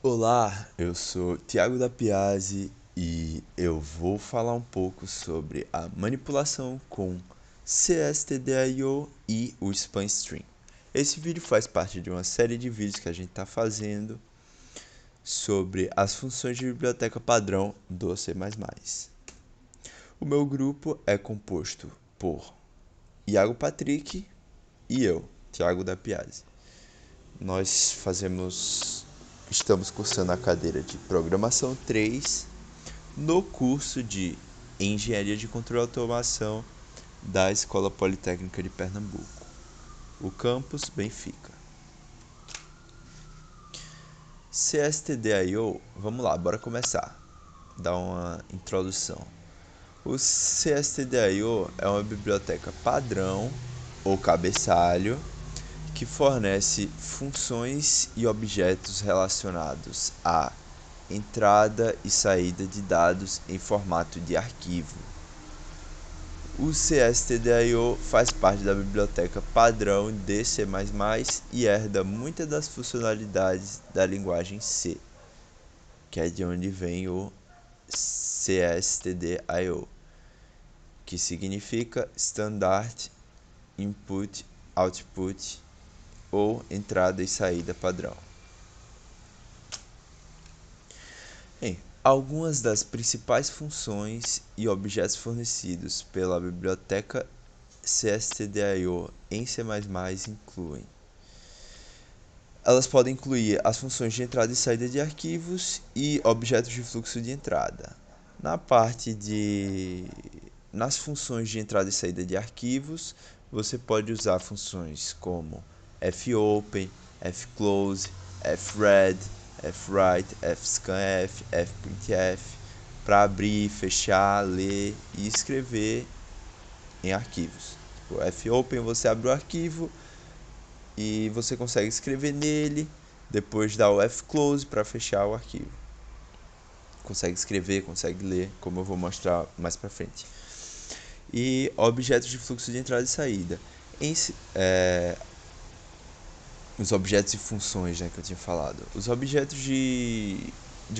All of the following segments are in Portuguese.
Olá, eu sou Tiago da Piazzi e eu vou falar um pouco sobre a manipulação com CSTDIO e o Span String. Esse vídeo faz parte de uma série de vídeos que a gente está fazendo sobre as funções de biblioteca padrão do C++. O meu grupo é composto por Iago Patrick e eu, Tiago da Piazzi. Estamos cursando a cadeira de Programação 3 no curso de Engenharia de Controle e Automação da Escola Politécnica de Pernambuco, o campus Benfica. CSTDIO, vamos lá, bora começar. Dar uma introdução. O CSTDIO é uma biblioteca padrão ou cabeçalho que fornece funções e objetos relacionados à entrada e saída de dados em formato de arquivo. O CSTDIO faz parte da biblioteca padrão de C++ e herda muitas das funcionalidades da linguagem C, que é de onde vem o CSTDIO, que significa Standard Input Output ou entrada e saída padrão. Algumas das principais funções e objetos fornecidos pela biblioteca CSTDIO em C++ incluem: elas podem incluir as funções de entrada e saída de arquivos e objetos de fluxo de entrada. Nas funções de entrada e saída de arquivos, você pode usar funções como fopen, fclose, fread, fwrite, fscanf, fprintf para abrir, fechar, ler e escrever em arquivos. O fopen você abre o arquivo e você consegue escrever nele, depois dá o fclose para fechar o arquivo. Consegue escrever, consegue ler, como eu vou mostrar mais para frente. E objetos de fluxo de entrada e saída. Os objetos e funções, né, que eu tinha falado. Os objetos de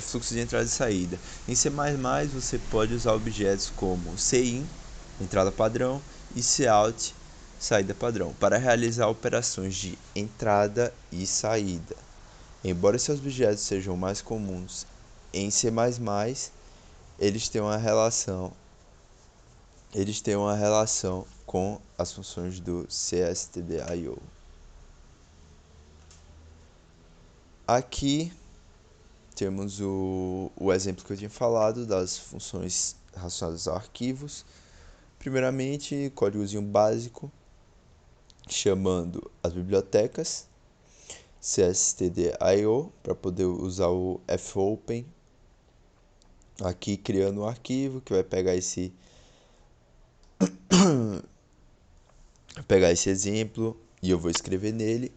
fluxo de entrada e saída. Em C++ você pode usar objetos como cin, entrada padrão, e cout, saída padrão, para realizar operações de entrada e saída. Embora esses objetos sejam mais comuns em C++, eles têm uma relação com as funções do CSTDIO. Aqui temos o exemplo que eu tinha falado das funções relacionadas a arquivos. Primeiramente, códigozinho básico chamando as bibliotecas CSTDIO para poder usar o fopen. Aqui criando um arquivo que vai pegar esse exemplo e eu vou escrever nele.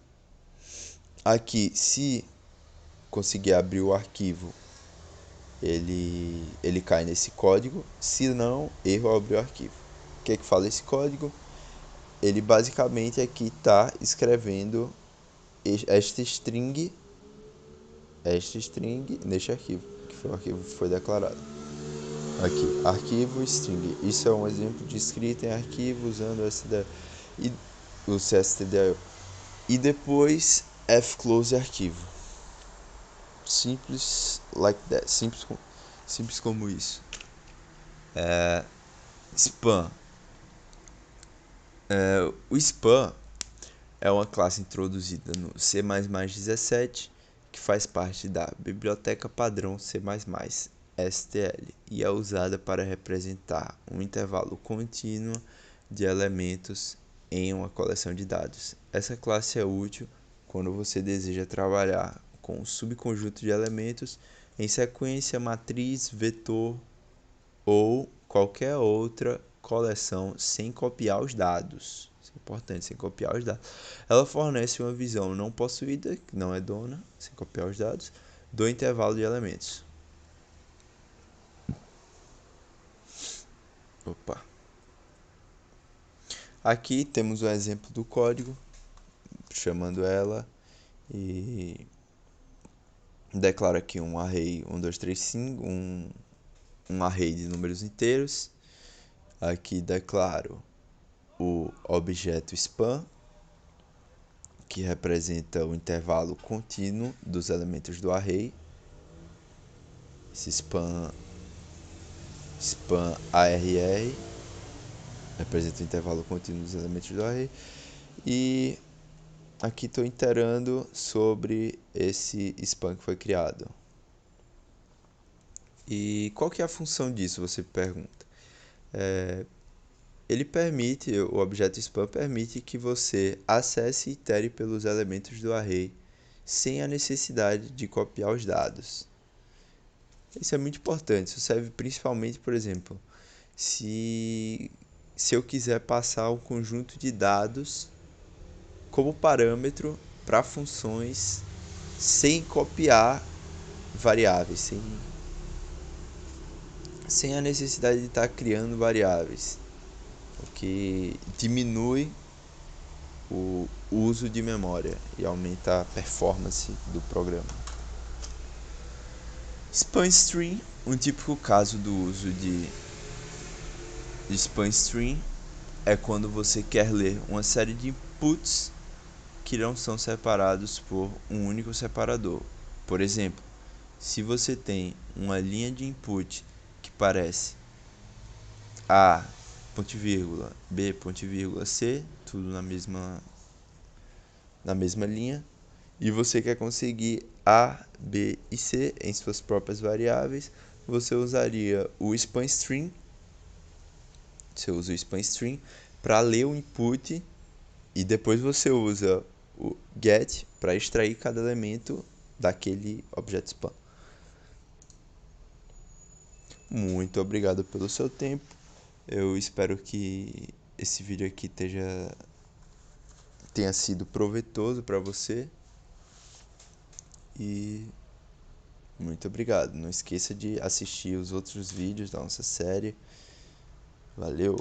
Aqui, se conseguir abrir o arquivo, ele cai nesse código. Se não, erro ao abrir o arquivo. O que é que fala esse código? Ele basicamente aqui está escrevendo esta string neste arquivo, que foi o arquivo que foi declarado. Aqui, arquivo string. Isso é um exemplo de escrita em arquivo usando o CSTDIO. E depois fclose arquivo. Simples like that. Simples como isso. Span. O span é uma classe introduzida no C++17 que faz parte da biblioteca padrão C++ STL e é usada para representar um intervalo contínuo de elementos em uma coleção de dados. Essa classe é útil quando você deseja trabalhar com um subconjunto de elementos em sequência, matriz, vetor ou qualquer outra coleção sem copiar os dados. Isso é importante, sem copiar os dados. Ela fornece uma visão não possuída, que não é dona, sem copiar os dados, do intervalo de elementos. Opa. Aqui temos um exemplo do código, chamando ela, e declaro aqui um array 1, 2, 3, 5, um array de números inteiros. Aqui declaro o objeto span, que representa o intervalo contínuo dos elementos do array. Esse span ARR representa o intervalo contínuo dos elementos do array. E aqui estou iterando sobre esse span que foi criado. E qual que é a função disso, você pergunta? Ele permite, o objeto span permite que você acesse e itere pelos elementos do array sem a necessidade de copiar os dados. Isso é muito importante, isso serve principalmente, por exemplo, se eu quiser passar um conjunto de dados como parâmetro para funções sem copiar variáveis, sem a necessidade de estar criando variáveis, o que diminui o uso de memória e aumenta a performance do programa. Span string, um típico caso do uso de span string é quando você quer ler uma série de inputs que não são separados por um único separador. Por exemplo, se você tem uma linha de input que parece A, ponto vírgula, B, ponto vírgula, C, tudo na mesma linha, e você quer conseguir A, B e C em suas próprias variáveis, você usaria o span string. Você usa o span string para ler o input e depois você usa o get para extrair cada elemento daquele objeto span. Muito obrigado pelo seu tempo. Eu espero que esse vídeo aqui tenha sido proveitoso para você. E muito obrigado. Não esqueça de assistir os outros vídeos da nossa série. Valeu!